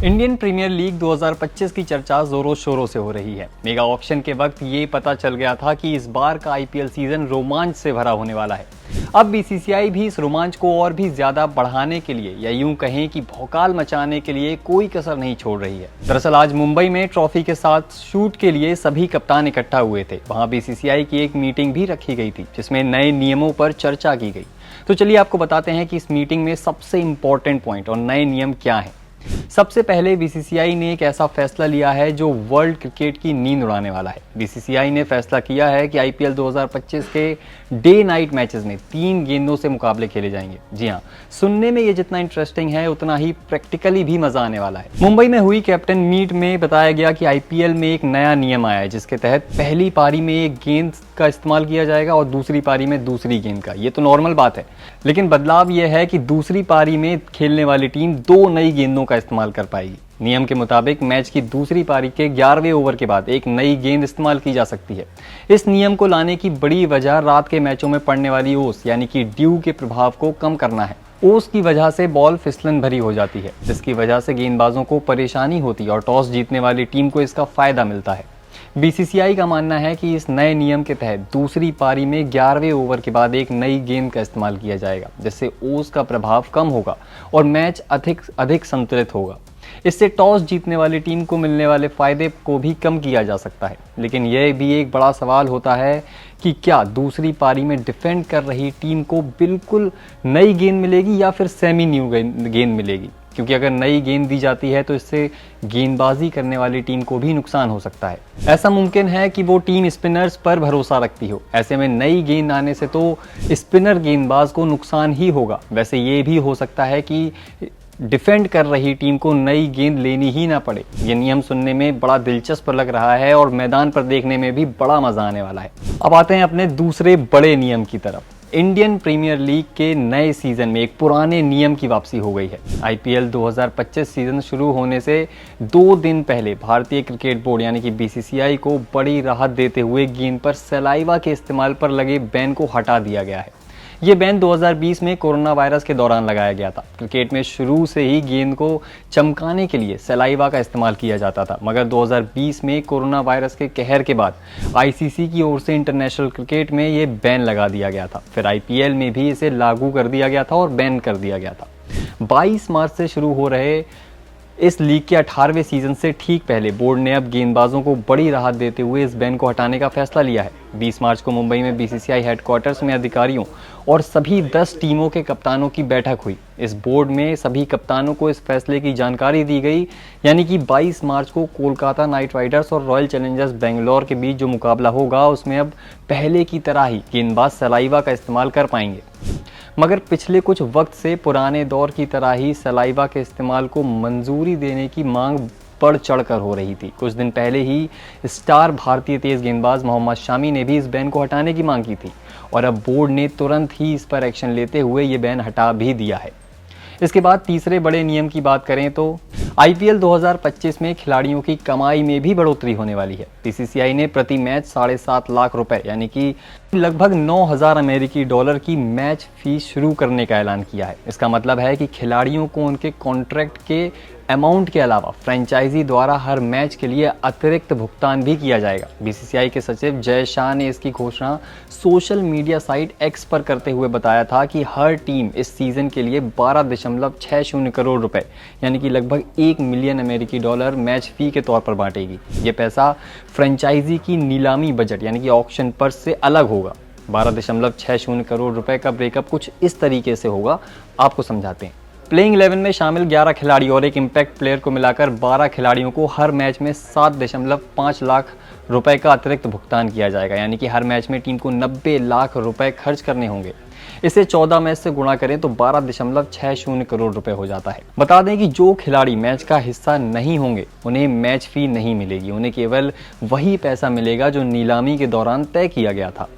Indian premiere league 2025 की चर्चा जोरों शोरों से हो रही है। मेगा ऑक्शन के वक्त ये पता चल गया था कि इस बार का आईपीएल सीजन रोमांच से भरा होने वाला है। अब बीसीसीआई भी इस रोमांच को और भी ज्यादा बढ़ाने के लिए या यूं कहें कि भौकाल मचाने के लिए कोई कसर नहीं छोड़ रही है। दरअसल आज मुंबई में ट्रॉफी के साथ शूट के लिए सभी कप्तान इकट्ठा हुए थे। वहां बीसीसीआई की एक मीटिंग भी रखी गई थी जिसमें नए नियमों पर चर्चा की गई। तो चलिए आपको बताते हैं कि इस मीटिंग में सबसे इंपॉर्टेंट पॉइंट और नए नियम क्या हैं। सबसे पहले बीसीसीआई ने एक ऐसा फैसला लिया है जो वर्ल्ड क्रिकेट की नींद उड़ाने वाला है। बीसीसीआई ने फैसला किया है कि आईपीएल 2025 के डे नाइट मैचेस में 3 गेंदों से मुकाबले खेले जाएंगे। जी हां, सुनने में ये जितना इंटरेस्टिंग है उतना ही प्रैक्टिकली भी मजा आने वाला है। मुंबई में हुई कैप्टन मीट में बताया गया कि आईपीएल में एक नया नियम आया है जिसके तहत पहली पारी में एक गेंद का इस्तेमाल किया जाएगा और दूसरी पारी में दूसरी गेंद का। ये तो नॉर्मल बात है, लेकिन बदलाव यह है कि दूसरी पारी में खेलने वाली टीम 2 नई गेंदों का इस्तेमाल कर पाएगी। नियम के मुताबिक मैच की दूसरी पारी के 11वें ओवर के बाद एक नई गेंद इस्तेमाल की जा सकती है। इस नियम को लाने की बड़ी वजह रात के मैचों में पड़ने वाली ओस यानी कि ड्यू के प्रभाव को कम करना है। ओस की वजह से बॉल फिसलन भरी हो जाती है जिसकी वजह से गेंदबाजों को परेशानी होती है और टॉस जीतने वाली टीम को इसका फायदा मिलता है। बीसीसीआई का मानना है कि इस नए नियम के तहत दूसरी पारी में 11वें ओवर के बाद एक नई गेंद का इस्तेमाल किया जाएगा जिससे ओस का प्रभाव कम होगा और मैच अधिक संतुलित होगा। इससे टॉस जीतने वाली टीम को मिलने वाले फायदे को भी कम किया जा सकता है। लेकिन यह भी एक बड़ा सवाल होता है कि क्या दूसरी पारी में डिफेंड कर रही टीम को बिल्कुल नई गेंद मिलेगी या फिर सेमी न्यू गेंद मिलेगी, क्योंकि अगर नई गेंद दी जाती है तो इससे गेंदबाजी करने वाली टीम को भी नुकसान हो सकता है। ऐसा मुमकिन है कि वो टीम स्पिनर्स पर भरोसा रखती हो। ऐसे में नई गेंद आने से तो स्पिनर गेंदबाज को नुकसान ही होगा। वैसे ये भी हो सकता है कि डिफेंड कर रही टीम को नई गेंद लेनी ही ना पड़े। ये नियम सुनने में बड़ा दिलचस्प लग रहा है और मैदान पर देखने में भी बड़ा मजा आने वाला है। अब आते हैं अपने दूसरे बड़े नियम की तरफ। इंडियन प्रीमियर लीग के नए सीजन में एक पुराने नियम की वापसी हो गई है। आईपीएल 2025 सीजन शुरू होने से 2 दिन पहले भारतीय क्रिकेट बोर्ड यानी कि बीसीसीआई को बड़ी राहत देते हुए गेंद पर सलाइवा के इस्तेमाल पर लगे बैन को हटा दिया गया है। ये बैन 2020 में कोरोना वायरस के दौरान लगाया गया था। क्रिकेट में शुरू से ही गेंद को चमकाने के लिए सलाइवा का इस्तेमाल किया जाता था, मगर 2020 में कोरोना वायरस के कहर के बाद आईसीसी की ओर से इंटरनेशनल क्रिकेट में ये बैन लगा दिया गया था। फिर आईपीएल में भी इसे लागू कर दिया गया था और बैन कर दिया गया था। 22 मार्च से शुरू हो रहे इस लीग के 18वें सीजन से ठीक पहले बोर्ड ने अब गेंदबाजों को बड़ी राहत देते हुए इस बैन को हटाने का फैसला लिया है। 20 मार्च को मुंबई में बीसीसीआई हेडक्वार्टर्स में अधिकारियों और सभी 10 टीमों के कप्तानों की बैठक हुई। इस बोर्ड में सभी कप्तानों को इस फैसले की जानकारी दी गई, यानी कि 22 मार्च को कोलकाता नाइट राइडर्स और रॉयल चैलेंजर्स बेंगलोर के बीच जो मुकाबला होगा उसमें अब पहले की तरह ही गेंदबाज सलाइवा का इस्तेमाल कर पाएंगे। मगर पिछले कुछ वक्त से पुराने दौर की तरह ही सलाइवा के इस्तेमाल को मंजूरी देने की मांग बढ़ चढ़कर हो रही थी। कुछ दिन पहले ही स्टार भारतीय तेज गेंदबाज मोहम्मद शामी ने भी इस बैन को हटाने की मांग की थी और अब बोर्ड ने तुरंत ही इस पर एक्शन लेते हुए ये बैन हटा भी दिया है। इसके बाद तीसरे बड़े नियम की बात करें तो आईपीएल 2025 में खिलाड़ियों की कमाई में भी बढ़ोतरी होने वाली है। बीसीसीआई ने प्रति मैच 7.5 लाख रुपए यानी कि लगभग 9,000 अमेरिकी डॉलर की मैच फीस शुरू करने का ऐलान किया है। इसका मतलब है कि खिलाड़ियों को उनके कॉन्ट्रैक्ट के अमाउंट के अलावा फ्रेंचाइजी द्वारा हर मैच के लिए अतिरिक्त भुगतान भी किया जाएगा। बीसीसीआई के सचिव जय शाह ने इसकी घोषणा सोशल मीडिया साइट एक्स पर करते हुए बताया था कि हर टीम इस सीजन के लिए 12.60 करोड़ रुपए यानी कि लगभग 1 मिलियन अमेरिकी डॉलर मैच फी के तौर पर बांटेगी। ये पैसा फ्रेंचाइजी की नीलामी बजट यानी कि ऑक्शन पर से अलग होगा। 12.60 करोड़ रुपए का ब्रेकअप कुछ इस तरीके से होगा, आपको समझाते हैं। प्लेइंग 11 में शामिल 11 खिलाड़ी और एक इम्पैक्ट प्लेयर को मिलाकर 12 खिलाड़ियों को हर मैच में 7.5 लाख रुपए का अतिरिक्त भुगतान किया जाएगा, यानी कि हर मैच में टीम को 90 लाख रुपए खर्च करने होंगे। इसे 14 मैच से गुणा करें तो 12.60 करोड़ रुपए हो जाता है। बता दें कि जो खिलाड़ी मैच का हिस्सा नहीं होंगे उन्हें मैच फी नहीं मिलेगी, उन्हें केवल वही पैसा मिलेगा जो नीलामी के दौरान तय किया गया था।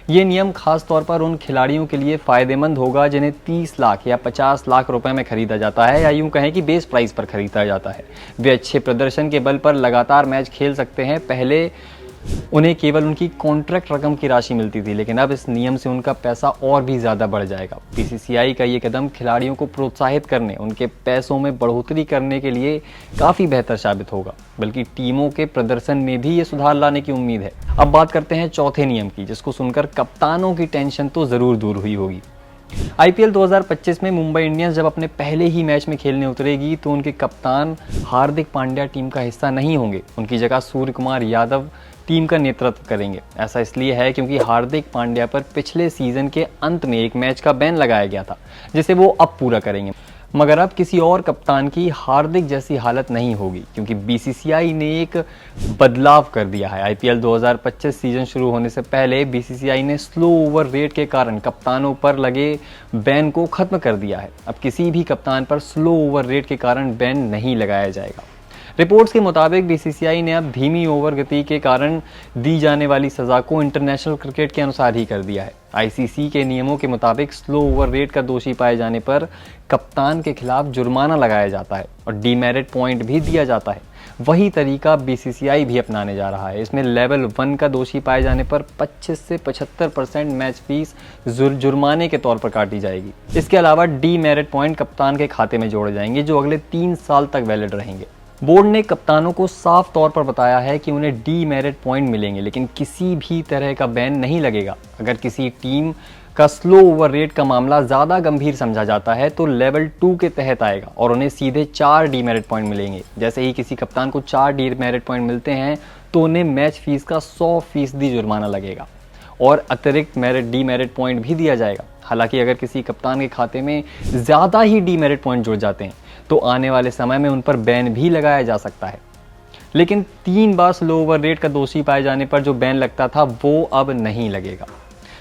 ये नियम खास तौर पर उन खिलाड़ियों के लिए फायदेमंद होगा जिन्हें 30 लाख या 50 लाख रुपए में खरीदा जाता है, या यूं कहें कि बेस प्राइस पर खरीदा जाता है। वे अच्छे प्रदर्शन के बल पर लगातार मैच खेल सकते हैं। पहले उन्हें केवल उनकी कॉन्ट्रैक्ट रकम की राशि मिलती थी, लेकिन अब इस नियम से उनका पैसा और भी ज़्यादा बढ़ जाएगा। बीसीसीआई का ये कदम खिलाड़ियों को प्रोत्साहित करने, उनके पैसों में बढ़ोतरी करने के लिए काफ़ी बेहतर साबित होगा, बल्कि टीमों के प्रदर्शन में भी ये सुधार लाने की उम्मीद है। अब बात करते हैं चौथे नियम की, जिसको सुनकर कप्तानों की टेंशन तो ज़रूर दूर हुई होगी। आईपीएल 2025 में मुंबई इंडियंस जब अपने पहले ही मैच में खेलने उतरेगी तो उनके कप्तान हार्दिक पांड्या टीम का हिस्सा नहीं होंगे। उनकी जगह सूर्य कुमार यादव टीम का नेतृत्व करेंगे। ऐसा इसलिए है क्योंकि हार्दिक पांड्या पर पिछले सीजन के अंत में एक मैच का बैन लगाया गया था, जिसे वो अब पूरा करेंगे। मगर अब किसी और कप्तान की हार्दिक जैसी हालत नहीं होगी, क्योंकि बीसीसीआई ने एक बदलाव कर दिया है। आईपीएल 2025 सीजन शुरू होने से पहले बीसीसीआई ने स्लो ओवर रेट के कारण कप्तानों पर लगे बैन को खत्म कर दिया है। अब किसी भी कप्तान पर स्लो ओवर रेट के कारण बैन नहीं लगाया जाएगा। रिपोर्ट्स के मुताबिक बीसीसीआई ने अब धीमी ओवर गति के कारण दी जाने वाली सज़ा को इंटरनेशनल क्रिकेट के अनुसार ही कर दिया है। आईसीसी के नियमों के मुताबिक स्लो ओवर रेट का दोषी पाए जाने पर कप्तान के खिलाफ जुर्माना लगाया जाता है और डीमेरिट पॉइंट भी दिया जाता है। वही तरीका बीसीसीआई भी अपनाने जा रहा है। इसमें लेवल 1 का दोषी पाए जाने पर 25 से 75% मैच फीस जुर्माने के तौर पर काटी जाएगी। इसके अलावा डीमेरिट पॉइंट कप्तान के खाते में जोड़े जाएंगे, जो अगले 3 साल तक वैलिड रहेंगे। बोर्ड ने कप्तानों को साफ तौर पर बताया है कि उन्हें डीमेरिट पॉइंट मिलेंगे, लेकिन किसी भी तरह का बैन नहीं लगेगा। अगर किसी टीम का स्लो ओवर रेट का मामला ज़्यादा गंभीर समझा जाता है तो लेवल 2 के तहत आएगा और उन्हें सीधे 4 डीमेरिट पॉइंट मिलेंगे। जैसे ही किसी कप्तान को 4 डीमेरिट पॉइंट मिलते हैं तो उन्हें मैच फीस का 100% जुर्माना लगेगा और अतिरिक्त डीमेरिट पॉइंट भी दिया जाएगा। हालांकि अगर किसी कप्तान के खाते में ज़्यादा ही डीमेरिट पॉइंट जुड़ जाते हैं तो आने वाले समय में उन पर बैन भी लगाया जा सकता है। लेकिन 3 बार स्लो ओवर रेट का दोषी पाए जाने पर जो बैन लगता था वो अब नहीं लगेगा।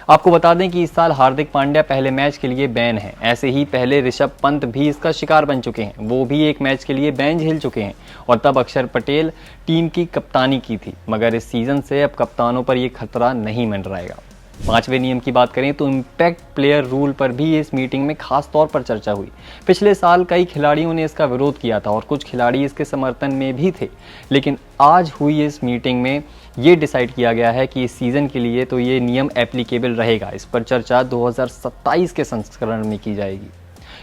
आपको बता दें कि इस साल हार्दिक पांड्या पहले मैच के लिए बैन है। ऐसे ही पहले ऋषभ पंत भी इसका शिकार बन चुके हैं। वो भी एक मैच के लिए बैन झेल चुके हैं और तब अक्षर पटेल टीम की कप्तानी की थी। मगर इस सीजन से अब कप्तानों पर यह खतरा नहीं मंडराएगा। 5वें नियम की बात करें तो इम्पैक्ट प्लेयर रूल पर भी इस मीटिंग में खास तौर पर चर्चा हुई। पिछले साल कई खिलाड़ियों ने इसका विरोध किया था और कुछ खिलाड़ी इसके समर्थन में भी थे, लेकिन आज हुई इस मीटिंग में ये डिसाइड किया गया है कि इस सीज़न के लिए तो ये नियम एप्लीकेबल रहेगा। इस पर चर्चा 2027 के संस्करण में की जाएगी।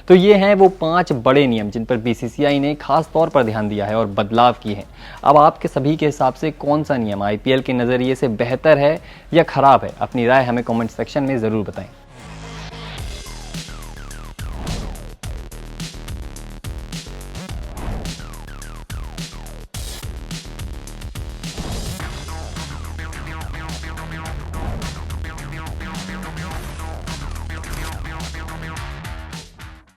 तो ये हैं वो 5 बड़े नियम जिन पर बीसीसीआई ने खास तौर पर ध्यान दिया है और बदलाव किए हैं। अब आपके सभी के हिसाब से कौन सा नियम आईपीएल के नज़रिए से बेहतर है या ख़राब है? अपनी राय हमें कमेंट सेक्शन में ज़रूर बताएं।